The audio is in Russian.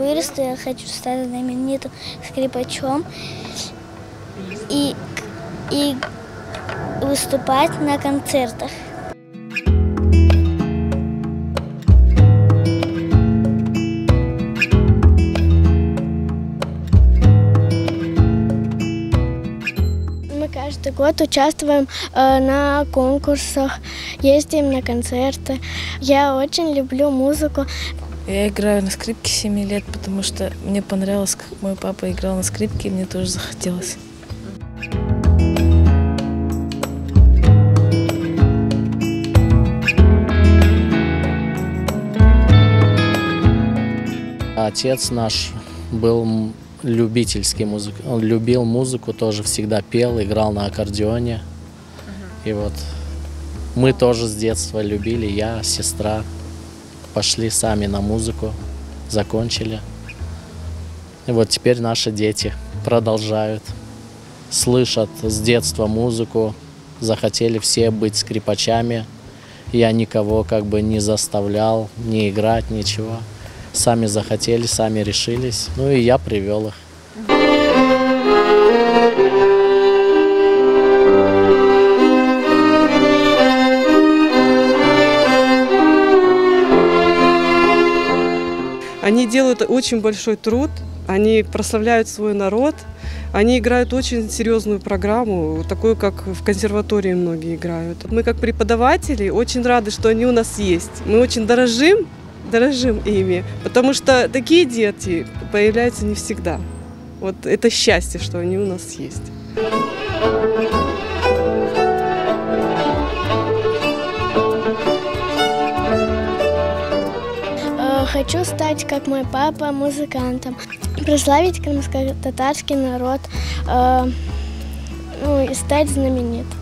вырасту, я хочу стать знаменитым скрипачом и выступать на концертах. Мы каждый год участвуем на конкурсах, ездим на концерты. Я очень люблю музыку. Я играю на скрипке 7 лет, потому что мне понравилось, как мой папа играл на скрипке, и мне тоже захотелось. Отец наш был любительский музык, он любил музыку, тоже всегда пел, играл на аккордеоне. И вот мы тоже с детства любили, я, сестра, пошли сами на музыку, закончили. И вот теперь наши дети продолжают, слышат с детства музыку, захотели все быть скрипачами. Я никого как бы не заставлял ни играть, ничего. Сами захотели, сами решились, ну и я привел их. Они делают очень большой труд, они прославляют свой народ, они играют очень серьезную программу, такую, как в консерватории многие играют. Мы как преподаватели очень рады, что они у нас есть. Мы очень дорожим ими, потому что такие дети появляются не всегда. Вот это счастье, что они у нас есть. Хочу стать, как мой папа, музыкантом, прославить крымско-татарский народ, и стать знаменитым.